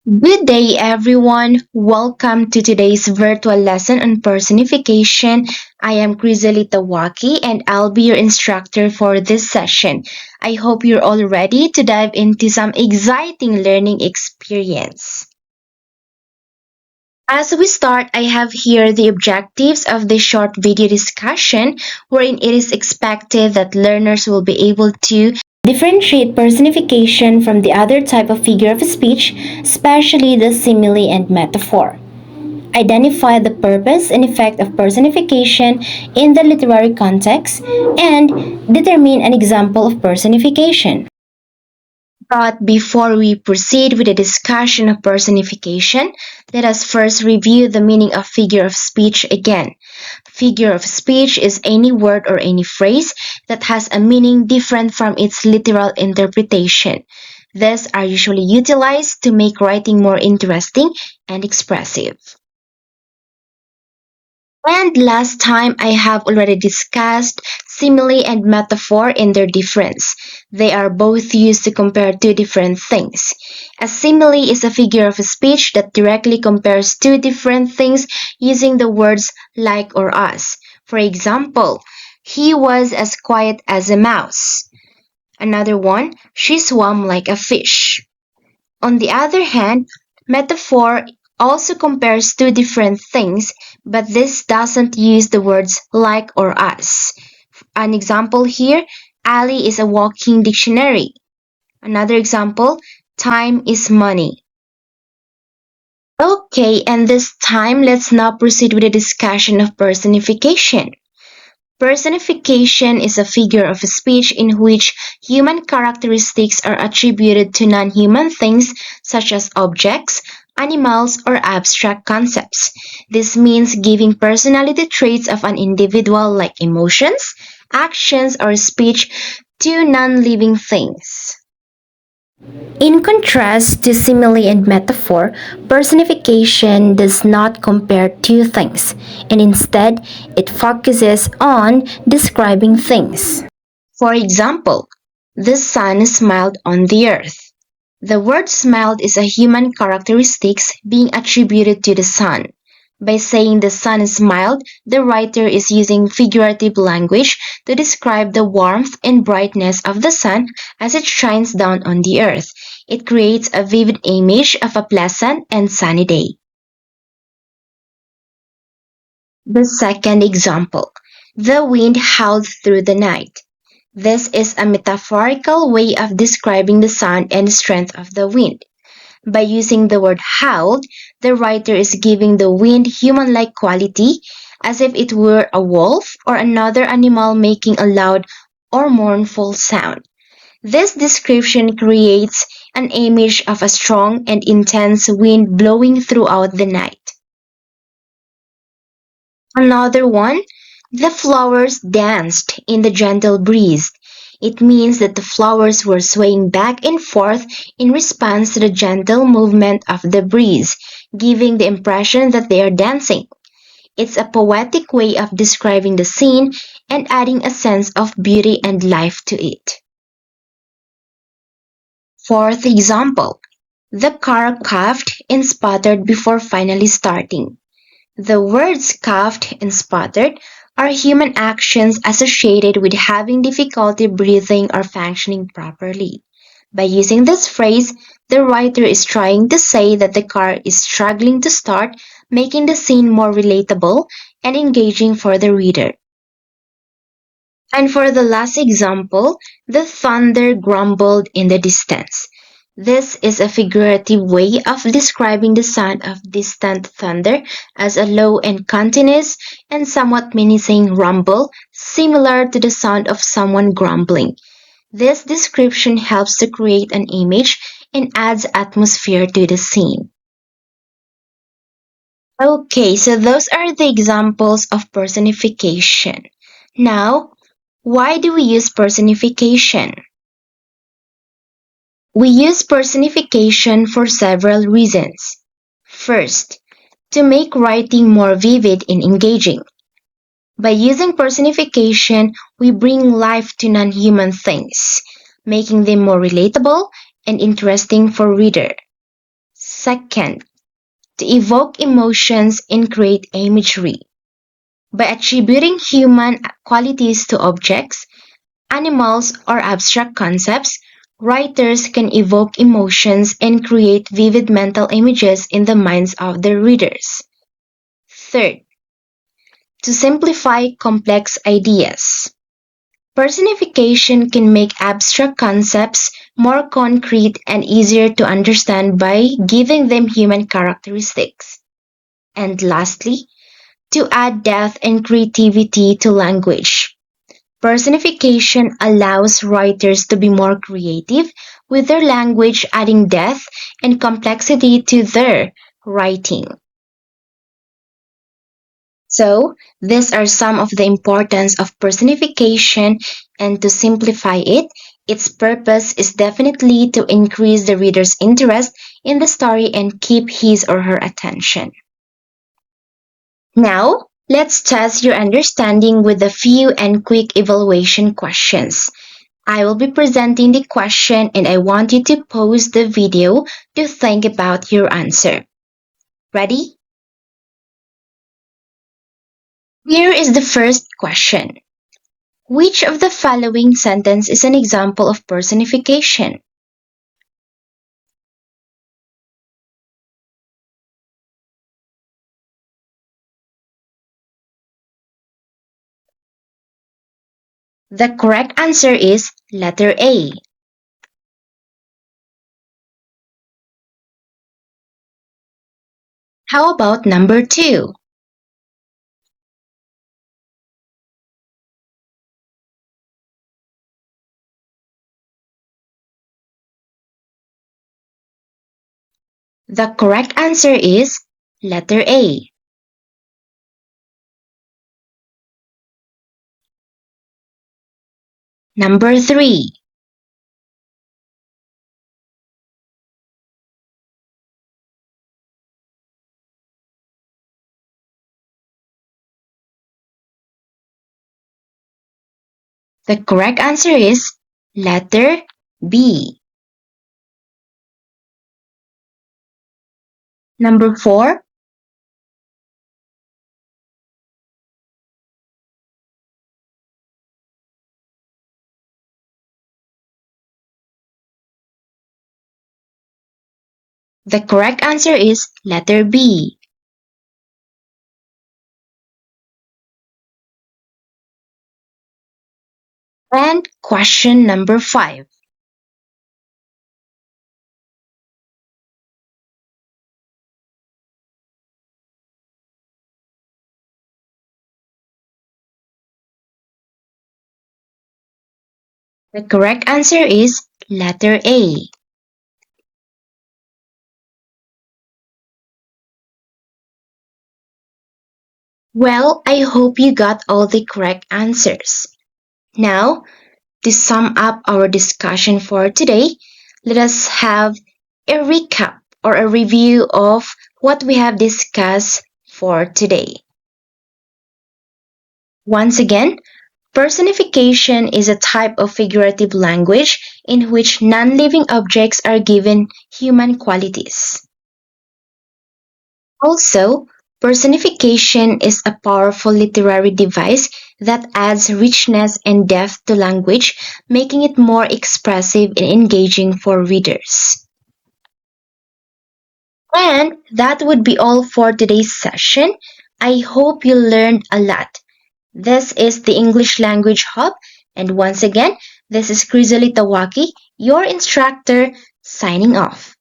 Good day, everyone. Welcome to today's virtual lesson on personification. I am Crizalee Tawaki and I'll be your instructor for this session. I hope you're all ready to dive into some exciting learning experience. As we start, I have here the objectives of this short video discussion, wherein it is expected that learners will be able to differentiate personification from the other type of figure of speech, especially the simile and metaphor. Identify the purpose and effect of personification in the literary context, and determine an example of personification. But before we proceed with the discussion of personification, let us first review the meaning of figure of speech again. Figure of speech is any word or any phrase that has a meaning different from its literal interpretation. These are usually utilized to make writing more interesting and expressive. And last time I have already discussed simile and metaphor in their difference. They are both used to compare two different things. A simile is a figure of speech that directly compares two different things using the words like or as. For example, he was as quiet as a mouse. Another one, she swam like a fish. On the other hand, metaphor also compares two different things, but this doesn't use the words like or as. An example here, Ali is a walking dictionary. Another example, time is money. Okay, and this time let's now proceed with a discussion of personification. Personification is a figure of speech in which human characteristics are attributed to non-human things such as objects, animals, or abstract concepts. This means giving personality traits of an individual like emotions, actions, or speech to non-living things. In contrast to simile and metaphor, personification does not compare two things, and instead it focuses on describing things. For example, the sun smiled on the earth. The word smiled is a human characteristic being attributed to the sun. By saying the sun smiled, the writer is using figurative language to describe the warmth and brightness of the sun as it shines down on the earth. It creates a vivid image of a pleasant and sunny day. The second example, the wind howled through the night. This is a metaphorical way of describing the sound and strength of the wind. By using the word howled, the writer is giving the wind human-like quality, as if it were a wolf or another animal making a loud or mournful sound. This description creates an image of a strong and intense wind blowing throughout the night. Another one, the flowers danced in the gentle breeze. It means that the flowers were swaying back and forth in response to the gentle movement of the breeze, giving the impression that they are dancing. It's a poetic way of describing the scene and adding a sense of beauty and life to it. Fourth example, the car coughed and sputtered before finally starting. The words coughed and sputtered are human actions associated with having difficulty breathing or functioning properly. By using this phrase, the writer is trying to say that the car is struggling to start, making the scene more relatable and engaging for the reader. And for the last example, the thunder grumbled in the distance. This is a figurative way of describing the sound of distant thunder as a low and continuous and somewhat menacing rumble, similar to the sound of someone grumbling. This description helps to create an image and adds atmosphere to the scene. Okay, so those are the examples of personification. Now, why do we use personification? We use personification for several reasons. First, to make writing more vivid and engaging. By using personification, we bring life to non-human things, making them more relatable and interesting for reader. Second, to evoke emotions and create imagery. By attributing human qualities to objects, animals, or abstract concepts, writers can evoke emotions and create vivid mental images in the minds of their readers. Third, to simplify complex ideas. Personification can make abstract concepts more concrete and easier to understand by giving them human characteristics. And lastly, to add depth and creativity to language. Personification allows writers to be more creative with their language, adding depth and complexity to their writing. So, these are some of the importance of personification, and to simplify it, its purpose is definitely to increase the reader's interest in the story and keep his or her attention. Now, let's test your understanding with a few and quick evaluation questions. I will be presenting the question and I want you to pause the video to think about your answer. Ready? Here is the first question. Which of the following sentence is an example of personification? The correct answer is letter A. How about number 2? The correct answer is letter A. Number 3. The correct answer is letter B. Number 4. The correct answer is letter B. And question number 5. The correct answer is letter A. Well, I hope you got all the correct answers. Now, to sum up our discussion for today, let us have a recap or a review of what we have discussed for today. Once again, personification is a type of figurative language in which non-living objects are given human qualities. Also, personification is a powerful literary device that adds richness and depth to language, making it more expressive and engaging for readers. And that would be all for today's session. I hope you learned a lot. This is the English Language Hub, and once again, this is Crizalee Tawaki, your instructor, signing off.